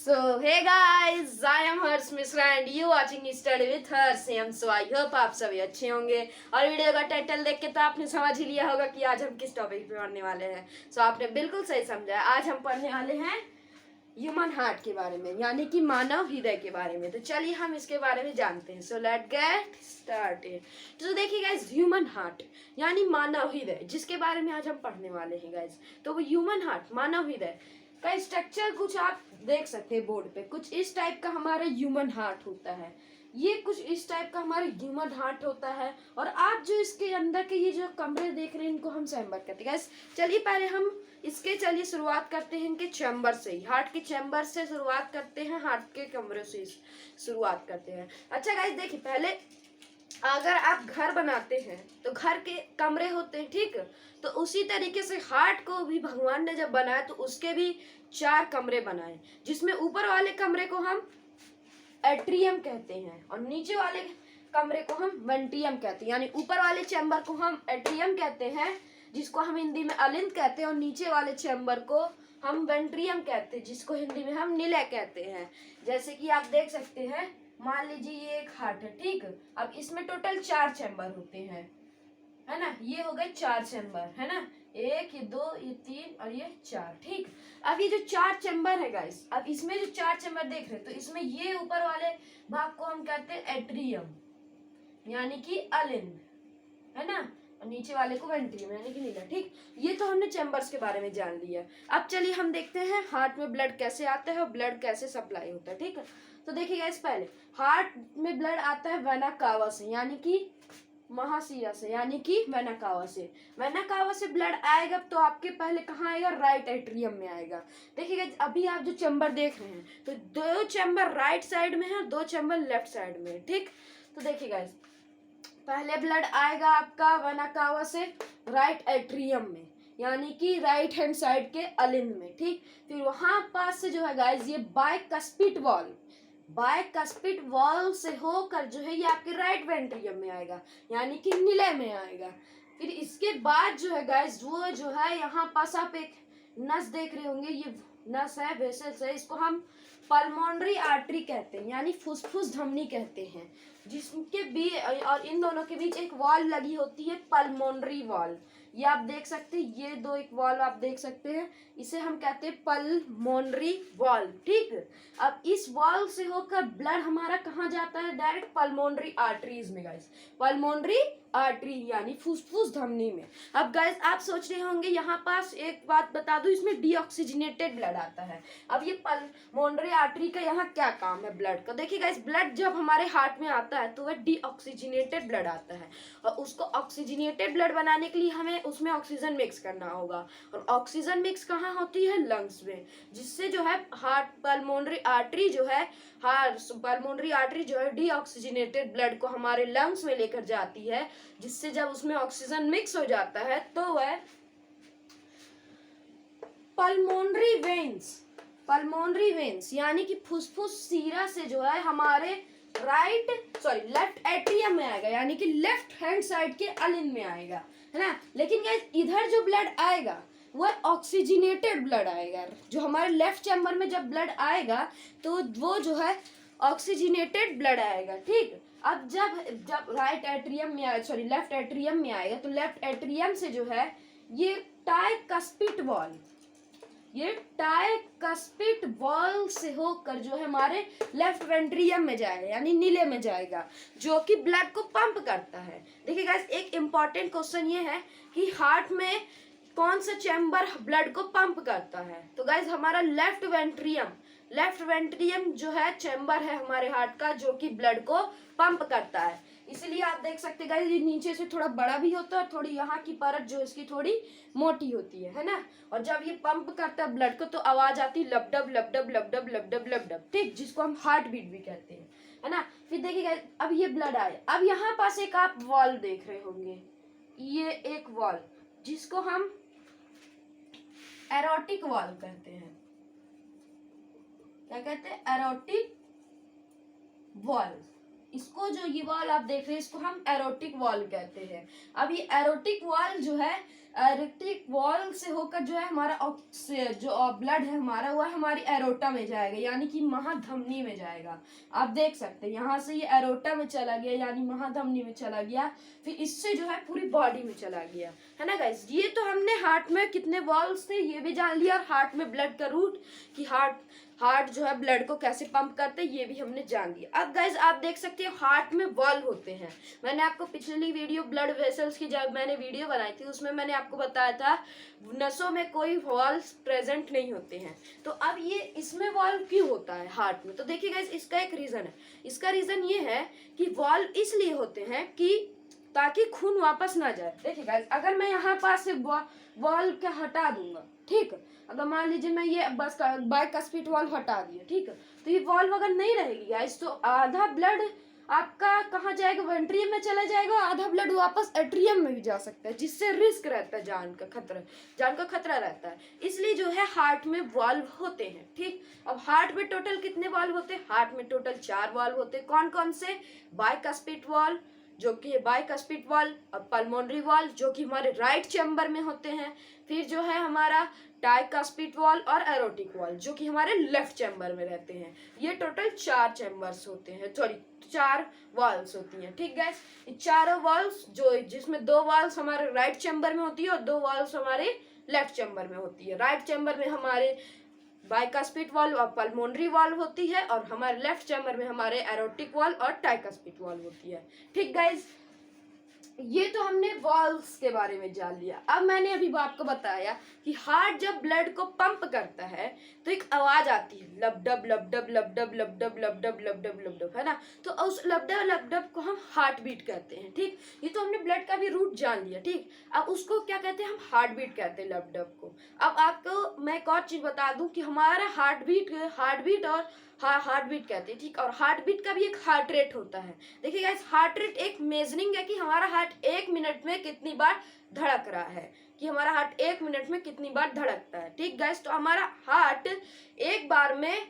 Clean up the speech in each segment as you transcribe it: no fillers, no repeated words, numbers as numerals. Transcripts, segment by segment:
So, hey guys, I am Harsh Mishra and you watching Study with Harsh. So I hope आप सभी अच्छे होंगे और video का टाइटल देख के तो आपने समझ ही लिया होगा कि आज हम किस टॉपिक पे पढ़ने वाले हैं. So आपने बिल्कुल सही समझा. आज हम पढ़ने वाले हैं ह्यूमन हार्ट के बारे में, यानी कि मानव हृदय के बारे में. तो चलिए हम इसके बारे में जानते हैं. So let get started. तो देखिए गाइज, ह्यूमन हार्ट यानी मानव हृदय, जिसके बारे में आज हम पढ़ने वाले हैं गाइज. तो वो ह्यूमन हार्ट, मानव हृदय का स्ट्रक्चर कुछ आप देख सकते हैं बोर्ड पे. कुछ इस टाइप का हमारा ह्यूमन हार्ट होता है. ये कुछ इस टाइप का हमारा ह्यूमन हार्ट होता है. और आप जो इसके अंदर के ये जो कमरे देख रहे हैं, इनको हम चैम्बर कहते हैं गाइस. चलिए पहले हम इसके शुरुआत करते हैं इनके चैम्बर से ही. हार्ट के चैम्बर से शुरुआत करते हैं, हार्ट के कमरे से शुरुआत करते हैं. अच्छा गाइस, देखिए पहले अगर आप घर बनाते हैं तो घर के कमरे होते हैं, ठीक. तो उसी तरीके से हार्ट को भी भगवान ने जब बनाया तो उसके भी 4 कमरे बनाए, जिसमें ऊपर वाले कमरे को हम एट्रियम कहते हैं और नीचे वाले कमरे को हम वेंट्रियम कहते हैं. यानी ऊपर वाले चैम्बर को हम एट्रियम कहते हैं, जिसको हम हिंदी में अलिंद कहते हैं, और नीचे वाले चैम्बर को हम वेंट्रियम कहते हैं, जिसको हिंदी में हम निलय कहते हैं. जैसे कि आप देख सकते हैं, मान लीजिए ये एक हार्ट है, ठीक. अब इसमें टोटल 4 चैम्बर होते हैं, है ना. ये हो गए 4 चैम्बर, है ना. 1, ये 2, ये 3 और ये 4, ठीक. अब ये जो 4 चैम्बर है गाइस, अब इसमें जो 4 चैम्बर देख रहे हैं, तो इसमें ये ऊपर वाले भाग को हम कहते हैं एट्रियम यानी कि अलिंद, है ना. और नीचे वाले को वेंट्रियम यानी कि नीला, ठीक. ये तो हमने चैम्बर्स के बारे में जान लिया. अब चलिए हम देखते हैं हार्ट में ब्लड कैसे आता है और ब्लड कैसे सप्लाई होता है, ठीक है. तो देखिए गाइस, पहले हार्ट में ब्लड आता है वेना कावा से, यानी कि महाशिरा से, यानी कि वेना कावा से. वेना कावा से ब्लड आएगा तो आपके पहले कहाँ आएगा? राइट एट्रियम में आएगा. देखिए गाइस, अभी आप जो चैम्बर देख रहे हैं, तो 2 चैम्बर राइट साइड में है और 2 चैम्बर लेफ्ट साइड में, ठीक. तो देखिए गाइस, पहले ब्लड आएगा आपका वेना कावा से राइट एट्रियम में, यानी कि राइट हैंड साइड के अलिंद में, ठीक. फिर वहां पास से जो है गाइस, ये बायकस्पिड वॉल से होकर जो है ये आपके राइट वेंट्रियम में आएगा, यानी कि निलय में आएगा. फिर इसके बाद जो है गाइस, वो जो है यहाँ पास आप एक नस देख रहे होंगे, ये नस है, वेसल्स है, इसको हम पल्मोनरी आर्टरी कहते हैं, यानी फुसफुस धमनी कहते हैं, जिसके बीच और इन दोनों के बीच एक वॉल लगी होती है, पल्मोनरी वॉल. ये आप देख सकते हैं, ये दो एक वॉल आप देख सकते हैं, इसे हम कहते हैं पल्मोनरी वॉल, ठीक. अब इस वॉल से होकर ब्लड हमारा कहाँ जाता है? डायरेक्ट पल्मोनरी आर्टरीज में गाइस, पल्मोनरी आर्टरी यानी फुसफुस धमनी में. अब गाइस, आप सोच रहे होंगे, यहाँ पास एक बात बता दूं, इसमें डीऑक्सीजनेटेड ब्लड आता है. अब ये पल्मोनरी आर्टरी का यहाँ क्या काम है ब्लड का? देखिए गाइस, ब्लड जब हमारे हार्ट में आता है तो वह डीऑक्सीजनेटेड ब्लड आता है, और उसको ऑक्सीजनेटेड ब्लड बनाने के लिए हमें उसमें ऑक्सीजन मिक्स करना होगा. और ऑक्सीजन मिक्स कहाँ होती है? लंग्स में, जिससे जो है हार्ट पल्मोनरी आर्टरी जो है डीऑक्सीजनेटेड ब्लड को हमारे लंग्स में लेकर जाती है, जिससे जब उसमें ऑक्सीजन मिक्स हो जाता है तो वह पल्मोनरी वेन्स यानी कि फुसफुस सीरा से जो है हमारे लेफ्ट एट्रियम में आएगा, यानी कि लेफ्ट हैंड साइड के अलिंद में आएगा, है ना. लेकिन गाइस, इधर जो ब्लड आएगा वह ऑक्सीजनेटेड ब्लड आएगा. जो हमारे लेफ्ट चैम्बर में जब ब्लड आएगा तो वो जो है ऑक्सीजनेटेड ब्लड आएगा, ठीक. अब जब लेफ्ट एट्रियम में आएगा तो लेफ्ट एट्रियम से जो है ये टाइकस्पिड वॉल से होकर जो है हमारे लेफ्ट वेंट्रियम में जाएगा, यानी नीले में जाएगा, जो कि ब्लड को पंप करता है. देखिए गाइस, एक इम्पॉर्टेंट क्वेश्चन ये है कि हार्ट में कौन सा चैम्बर ब्लड को पंप करता है? तो गाइस, हमारा लेफ्ट वेंट्रियम जो है चैम्बर है हमारे हार्ट का, जो कि ब्लड को पंप करता है. इसलिए आप देख सकते हैं गाइस, ये नीचे से थोड़ा बड़ा भी होता है और थोड़ी यहाँ की परत जो इसकी थोड़ी मोटी होती है ना. और जब ये पंप करता है ब्लड को तो आवाज आती है लबडब लबडब लबडब लबडब लबडब, ठीक, जिसको हम हार्ट बीट भी कहते हैं, है ना. फिर देखिए गाइस, अब ये ब्लड आए, अब यहाँ पास एक आप वॉल देख रहे होंगे, ये एक वॉल जिसको हम एरोटिक वॉल कहते हैं. क्या कहते हैं? Erotic wall. इसको जो ये वॉल आप देख रहे हैं, इसको हम एरोटिक वॉल कहते हैं. अब ये एरोटिक वॉल जो है एरोटिक वॉल से होकर जो है हमारा जो ब्लड है हमारा वह हमारी एरोटा में जाएगा, यानी कि महाधमनी में जाएगा। आप देख सकते हैं यहाँ से ये एरोटा में चला गया यानी महाधमनी में चला गया, फिर इससे जो है पूरी बॉडी में चला गया, है ना गाइस। ये तो हमने हार्ट में कितने वॉल्व्स थे ये भी जान लिया, और हार्ट में ब्लड का रूट कि हार्ट जो है ब्लड को कैसे पंप करते हैं ये भी हमने जान लिया। अब गाइस आप देख सकते हो हार्ट में वॉल्व होते हैं। मैंने आपको पिछली वीडियो ब्लड वेसल्स की जब मैंने वीडियो बनाई थी उसमें मैंने आपको बताया था नसों में कोई वॉल्व प्रेजेंट नहीं होते हैं। तो अब ये इसमें वॉल्व क्यों होता है हार्ट में, तो देखिए गाइस इसका एक रीजन है। इसका रीजन ये है कि वॉल्व इसलिए होते हैं कि ताकि खून वापस ना जाए। देखिए गाइस अगर मैं यहाँ पास से वॉल्व के हटा दूंगा, ठीक है, अगर मान लीजिए मैं ये बस बाइकस्पिड वॉल्व हटा दिया, ठीक है, तो ये वॉल्व अगर नहीं रहेगी गाइस तो आधा ब्लड आपका कहाँ जाएगा, वेंट्रियम में चला जाएगा, आधा ब्लड वापस एट्रियम में भी जा सकता है, जिससे रिस्क रहता है, जान का खतरा रहता है। इसलिए जो है हार्ट में वॉल्व होते हैं, ठीक। अब हार्ट में टोटल कितने वॉल्व होते हैं, हार्ट में टोटल 4 वॉल्व होते हैं। कौन कौन से, बाइकस्पिड वॉल्व जो कि बाइकस्पिड वॉल्व, और पल्मोनरी वॉल्व जो कि हमारे राइट चैम्बर में होते हैं, फिर जो है हमारा ट्राइकस्पिड वॉल्व और एरोटिक वॉल्व जो कि हमारे लेफ्ट चैम्बर में रहते हैं। ये टोटल 4 चैम्बर्स होते हैं, सॉरी 4 वॉल्व्स होती हैं, ठीक गाइस। ये चारों वॉल्व्स जो जिसमें 2 वॉल्व्स हमारे राइट चैम्बर में होती है और 2 वॉल्व्स हमारे लेफ्ट चैम्बर में होती है। राइट चैम्बर में हमारे बाइकस्पिड वॉल्व और पल्मोनरी वॉल्व होती है, और हमारे लेफ्ट चैम्बर में हमारे एरोटिक वॉल्व और ट्राइकस्पिड वॉल्व होती है, ठीक गाइस। ये तो हमने वॉल्व्स के बारे में जान लिया। अब मैंने अभी आपको बताया कि हार्ट जब ब्लड को पंप करता है तो एक आवाज आती है, लबडब लबडब लबडब लबडब लबडब लबडब लबडब, है ना। तो उस लबडब लबडब को हम हार्ट बीट कहते हैं, ठीक। ये तो हमने ब्लड का भी रूट जान लिया, ठीक। अब उसको क्या कहते हैं, हम हार्ट बीट कहते हैं लबडब को। अब आपको मैं एक और चीज बता दूं कि हमारा हार्ट बीट और हार्ट बीट कहते हैं, ठीक। और हार्ट बीट का भी एक हार्ट रेट होता है। देखिए गाइस हार्ट रेट एक मेजरिंग है कि हमारा हार्ट 1 मिनट में कितनी बार धड़क रहा है, कि हमारा हार्ट 1 मिनट में कितनी बार धड़कता है, ठीक गाइस। तो हमारा हार्ट एक बार में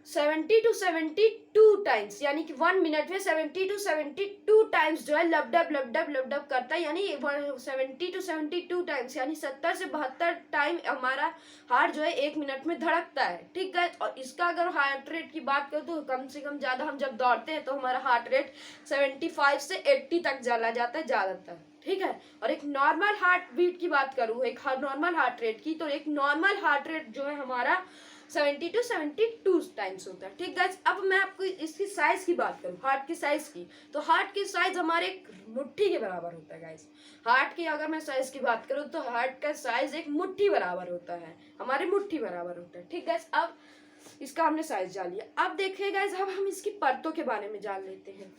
70 to 72 टाइम्स, यानी कि 1 मिनट में 70 to 72 टाइम्स जो है लबडब लबडब लबडब करता है, यानी 70 to 72 टाइम्स यानी 70 से 72 टाइम हमारा हार्ट जो है 1 मिनट में धड़कता है, ठीक है। और इसका अगर हार्ट रेट की बात करें तो कम से कम ज्यादा हम जब दौड़ते हैं तो हमारा हार्ट रेट 75 से 80 तक चला जाता है ज्यादातर, ठीक है। और एक नॉर्मल हार्ट बीट की बात करूँ, एक नॉर्मल हार्ट रेट की, तो एक नॉर्मल हार्ट रेट जो है हमारा 70 to 72 टाइम्स होता है, ठीक गाइस। अब मैं आपको इसकी साइज की बात करूं, हार्ट की साइज की, तो हार्ट की साइज हमारे एक मुट्ठी के बराबर होता है गाइस। हार्ट की अगर मैं साइज की बात करूं तो हार्ट का साइज एक मुट्ठी बराबर होता है, हमारे मुट्ठी बराबर होता है, ठीक गाइस। अब इसका हमने साइज जान लिया। अब देखिए गाइस अब हम इसकी परतों के बारे में जान लेते हैं।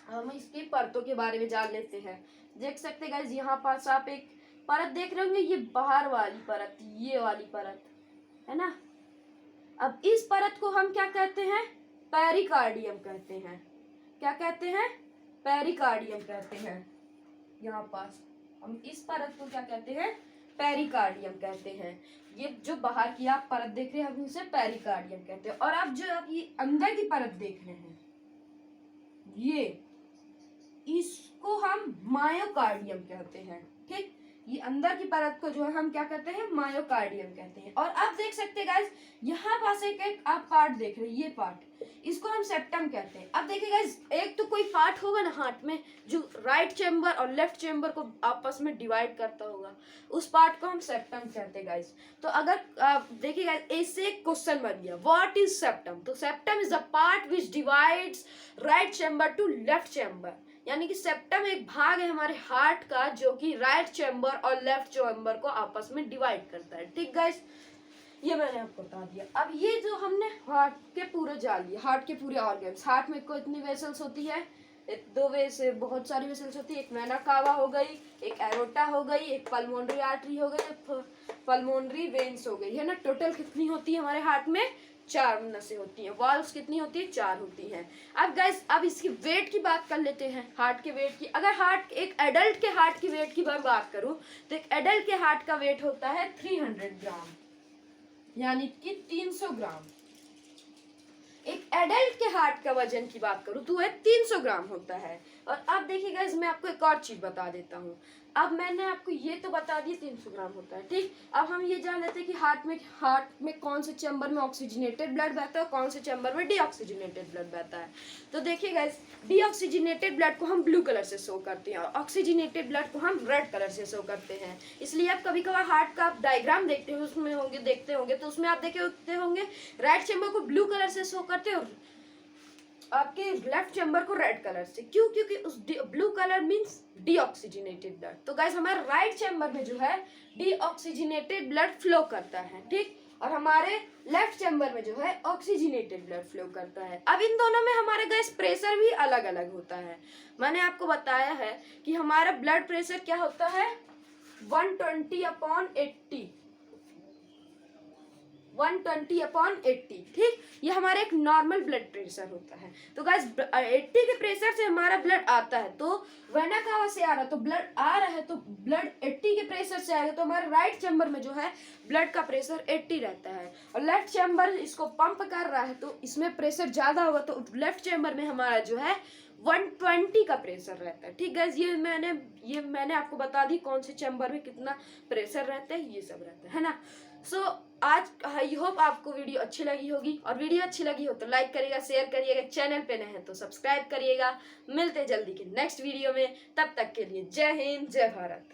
हम इसकी परतों के बारे में जान लेते हैं। देख सकते गाइस यहाँ पास आप एक परत देख रहे होंगे, ये बाहर वाली परत, ये वाली परत, है ना। अब इस परत को हम क्या कहते हैं, पेरिकार्डियम कहते हैं। क्या कहते हैं, पेरिकार्डियम कहते हैं। यहाँ पास हम इस परत को क्या कहते हैं, पेरिकार्डियम कहते हैं। ये जो बाहर की आप परत देख रहे हैं हम इसे पेरिकार्डियम कहते हैं। और अब जो आप ये अंदर की परत देख रहे हैं, ये इसको हम मायोकार्डियम कहते हैं, ठीक। ये अंदर की परत को जो है हम क्या कहते हैं, मायोकार्डियम कहते हैं। और आप देख सकते हैं गाइस यहाँ पास एक आप पार्ट देख रहे हैं, ये पार्ट, इसको हम सेप्टम कहते हैं। अब देखिए गाइस एक तो कोई पार्ट होगा ना हार्ट में जो राइट चेम्बर और लेफ्ट चेम्बर को आपस में डिवाइड करता होगा, उस पार्ट को हम सेप्टम कहते हैं गाइस। तो अगर देखिए गाइस इससे एक क्वेश्चन बन गया, व्हाट इज सेप्टम। तो septum is the part which divides right chamber to left chamber, यानी कि सेप्टम एक भाग है हमारे हार्ट का जो कि राइट चेम्बर और लेफ्ट चेम्बर को आपस में डिवाइड करता है, ठीक गाइस। ये मैंने आपको बता दिया। अब ये जो हमने हार्ट के पूरे जान लिए, हार्ट के पूरे ऑर्गन्स, हार्ट में कितनी वेसल्स होती है, 2 वे से बहुत सारी वेसल्स होती है, एक वेना कावा हो गई, एक एरोटा हो गई, एक पल्मोनरी आर्टरी हो गई, एक पल्मोनरी वेन्स हो गई, है ना। टोटल कितनी होती है हमारे हार्ट में, 4 नसें होती हैं। वॉल्व्स कितनी होती है, 4 होती हैं। अब गाइस अब इसकी वेट की बात कर लेते हैं, हार्ट के वेट की। अगर हार्ट एक एडल्ट के हार्ट की वेट की बात करूं तो एक एडल्ट के हार्ट का वेट होता है 300 ग्राम, यानी कि 300 ग्राम। एक एडल्ट के हार्ट का वजन की बात करूँ तो वह 300 ग्राम होता है। और अब देखिएगा इसमें आपको एक और चीज बता देता हूँ। अब मैंने आपको ये तो बता दिया 300 ग्राम होता है, ठीक। अब हम ये जान लेते हैं कि हार्ट में कौन से चैम्बर में ऑक्सीजनेटेड ब्लड बहता है और कौन से चैम्बर में डीऑक्सीजनेटेड ब्लड बहता है। तो देखिए गाइस, डीऑक्सीजनेटेड ब्लड को हम ब्लू कलर से शो करते हैं और ऑक्सीजनेटेड ब्लड को हम रेड कलर से शो करते हैं। इसलिए आप कभी कभार हार्ट का आप डायग्राम देखते होंगे तो उसमें आप देखते होंगे राइट चैम्बर को ब्लू कलर से शो करते हैं और आपके लेफ्ट चैम्बर को रेड कलर से। क्यों? क्योंकि उस blue colour means deoxygenated blood. तो गाइस हमारे राइट चैम्बर में जो है डीऑक्सीजनेटेड ब्लड फ्लो करता है, ठीक। और हमारे लेफ्ट चैम्बर में जो है ऑक्सीजनेटेड ब्लड फ्लो करता है। अब इन दोनों में हमारे गाइस प्रेशर भी अलग अलग होता है। मैंने आपको बताया है कि हमारा ब्लड प्रेशर क्या होता है 120/80, 120/80, ठीक। ये हमारा एक नॉर्मल ब्लड प्रेशर होता है। तो गाइस 80 के प्रेशर से हमारा ब्लड आता है, तो वेना कहाँ से आ रहा है, तो ब्लड आ रहा है, तो ब्लड 80 के प्रेशर से आएगा। तो हमारे राइट चैम्बर में जो है ब्लड का प्रेशर 80 रहता है और लेफ्ट चैम्बर इसको पंप कर रहा है तो इसमें प्रेशर ज्यादा होगा, तो लेफ्ट चैम्बर में हमारा जो है 120 का प्रेशर रहता है, ठीक गाइस। ये मैंने आपको बता दी कौन से चैम्बर में कितना प्रेशर रहता है, ये सब रहता है ना। सो आज आई होप आपको वीडियो अच्छी लगी होगी, और वीडियो अच्छी लगी हो तो लाइक करिएगा, शेयर करिएगा, चैनल पे नए हैं तो सब्सक्राइब करिएगा। मिलते हैं जल्दी के नेक्स्ट वीडियो में, तब तक के लिए जय हिंद, जय भारत।